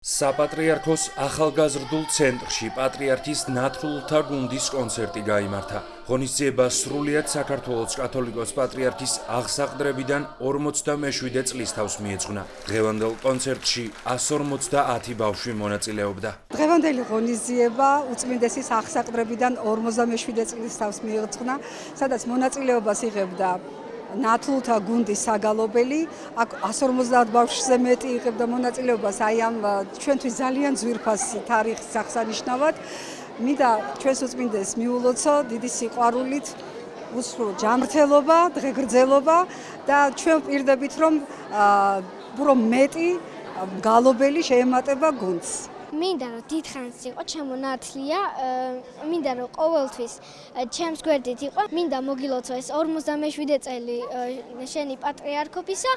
საპატრიარქოს ახალგაზრდულ ცენტრში პატრიარქის ნათლულთა გუნდის კონცერტი გაიმართა. ღონისძიება სრულიად საქართველოს კათოლიკოს პატრიარქის აღსაყდრებიდან 47 წლის თავს მიეძღვნა. დღევანდელ კონცერტში 150 ბავშვი მონაწილეობდა. დღევანდელი ღონისძიება უწმინდესის აღსაყდრებიდან 47 წლის თავს მიეძღვნა, სადაც მონაწილეობას იღებდა ნათლულთა გუნდის საგალობელი, აქ 150 ბავშვზე მეტი იღებდა მონაწილეობას აი ამ ჩვენთვის ძალიან ძვირფას თარიღის აღსანიშნავად. მინდა ჩვენს უწმინდეს მიულოცო დიდი სიყვარულით, უსრულო ჯანმრთელობა, დღეგრძელობა და ჩვენ ვპირდებით რომ მეტი გალობელი შეემატება გუნდს. მინდა რომ დიდხანს იყო ჩემონათლია, მინდა რომ ყოველთვის ჩემს გვერდით იყო, მინდა მოგილოცო ეს 47 წელი შენი პატრიარქობისა,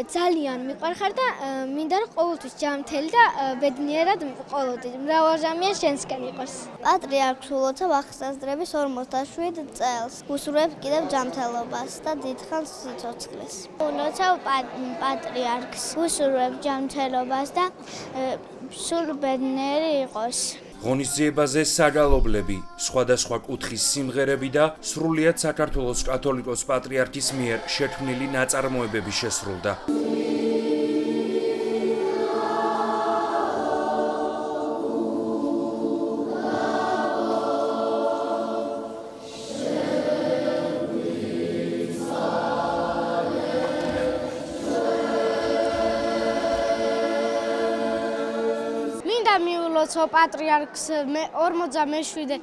ძალიან მიყვარხარ და მინდა რომ ყოველთვის ჯანმრთელი და ბედნიერად ყოველთვის მრავალჟამიან შენსკენ იყოს. პატრიარქს ულოცავ აღსაზრდების 47 წელს. უსურვებ კიდევ ჯანმრთელობას და დიდხანს სიცოცხლეს. ულოცავ პატრიარქს, უსურვებ ჯანმრთელობას და სულ ბედნიერი იყოს. ღონისძიებაზე საგალობლები, სხვადასხვა კუთხის სიმღერები და სრულიად საქართველოს კათოლიკოს პატრიარქის მიერ შექმნილი ნაწარმოებები შესრულდა. მიულოცო პატრიარქს 47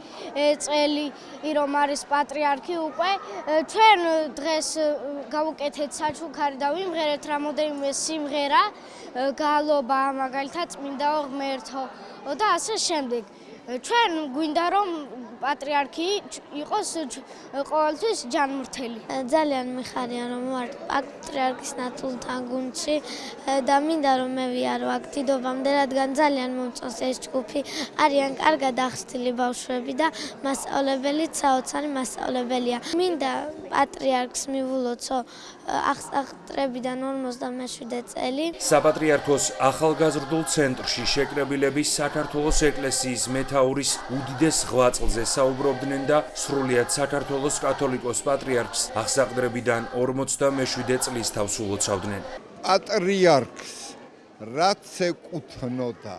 წელი რომ არის პატრიარქი უკვე ჩვენ დღეს გავუკეთეთ საჩუქარი და ვიმღერეთ რამოდენიმე სიმღერა გალობა მაგალითად წმინდა ღმერთო და ასე შემდეგ. ჩვენ გვინდა რომ პატრიარქი იყოს ყოველთვის ჯანმრთელი. ძალიან მიხარია რომ ვარ პატრიარქის ნათლულთა გუნდში და მინდა რომ მე ვიარო აქ დიდობამდე, რადგან ძალიან მომწონს ეს ჯგუფი. არიან კარგად აღსტილი ბავშვები და მასწავლებელიც საოცარი მასწავლებელია. მინდა პატრიარქს მივულოცო აღსაყდრებიდან 47 წელი. საპატრიარქოს ახალგაზრდულ ცენტრში შეკრებილები საქართველოს ეკლესიის მეთაურის უდიდეს ღვაწლზე საუბრობდნენ და სრულიად საქართველოს კათოლიკოს პატრიარქს აღსაყდრებიდან 47 წლის თავს ულოცავდნენ. პატრიარქს რაც ეკუთვნოდა,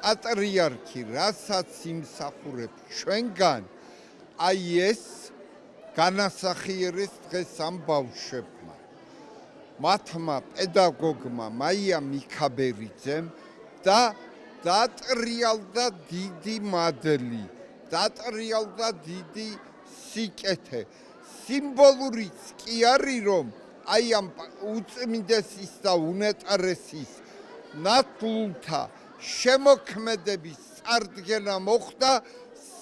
პატრიარქი რასაც იმსახურებს ჩვენგან, აი ეს განასახიერეს დღეს ამ ბავშვებმა. მათმა პედაგოგმა მაია მიქაბერიძემ და დატრიალდა დიდი მადლი, დატრიალდა დიდი სიკეთე. სიმბოლურიც კი არის რომ აი ამ უწმინდესის და უნეტარესის ნათლულთა შემოქმედების წარდგენა მოხდა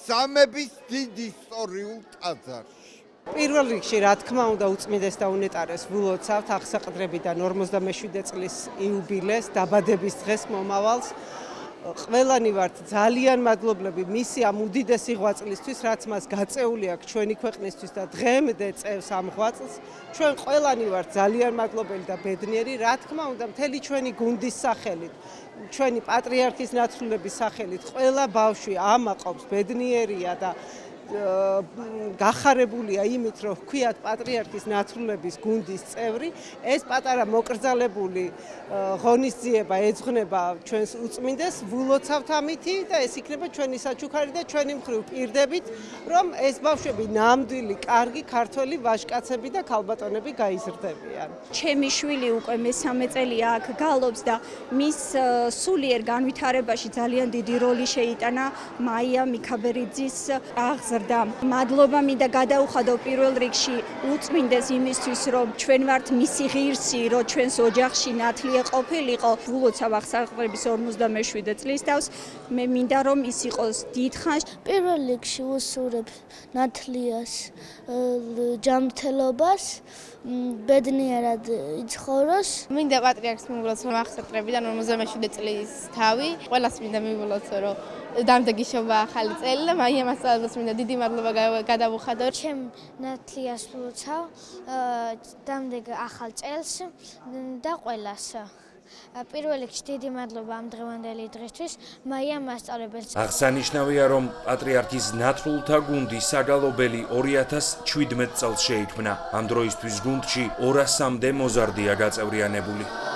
სამების დიდ ისტორიულ ტაძარში. პირველ რიგში რა თქმა უნდა უწმინდეს და უნეტარეს ვილოცავთ აღსაყდრებიდან 47 წლის იუბილეს, დაბადების დღეს მომავალს. ყველანი ვართ ძალიან მადლობლები მისი ამ უდიდესი ღვაწლისთვის, რაც მას გაწეული აქვს ჩვენი ქვეყნისთვის და დღემდე წევს ამ ღვაწლს. ჩვენ ყველანი ვართ ძალიან მადლობელი და ბედნიერი, რა თქმა უნდა მთელი ჩვენი გუნდის სახელით, ჩვენი პატრიარქის ნათლულების სახელით ყველა ბავშვი ამაყობს, ბედნიერია და გახარებულია იმით, რომ ვქვიათ პატრიარქის ნათლულების გუნდის წევრი. ეს პატარა მოკრძალებული ღონისძიება ეძღვნება ჩვენს უწმინდეს, ვილოცავთ ამითი და ეს იქნება ჩვენი საჩუქარი და ჩვენი მხრივ პირდებით, რომ ეს ბავშვები ნამდვილი, კარგი ქართველი ვაჟკაცები და ქალბატონები გაიზრდებიან. ჩემი შვილი უკვე მესამე წელია აქ გალობს და მის სულიერ განვითარებაში ძალიან დიდი როლი შეიტანა მაია მიქაბერიძის აღზრდა. მადლობა მინდა გადაუხადო პირველ რიგში უწმინდეს იმისთვის, რომ ჩვენ ვართ მისი ღირსი, რომ ჩვენს ოჯახში ნათლია ყოფილიყო. ულოცავ აღსაყდრების 47 წლის თავს. მე მინდა რომ ის იყოს დიდხანს. პირველ რიგში უსურვებ ნათლიას ჯანმრთელობას, ბედნიერად იცხოვროს. მინდა პატრიარქს მივულოცო აღსაყდრებიდან 47 წლის თავი. ყველას მინდა მივულოცო, რომ დამდეგიშობა ახალი წელი და მაია მასწავლებლებს მინდა დიდი მადლობა გადავუხადო. ჩემ ნათლიას ვლოცავ დამდეგ ახალ წელს და ყველას. პირველ რიგში დიდი მადლობა ამ დღევანდელი დღისთვის მაიამ მასწავლებელს. აღსანიშნავია, რომ პატრიარქის ნათლულთა გუნდი საგალობელი 2017 წელს შეიქმნა. ამ დროისთვის გუნდში 200-მდე მოზარდია გაწევრიანებული.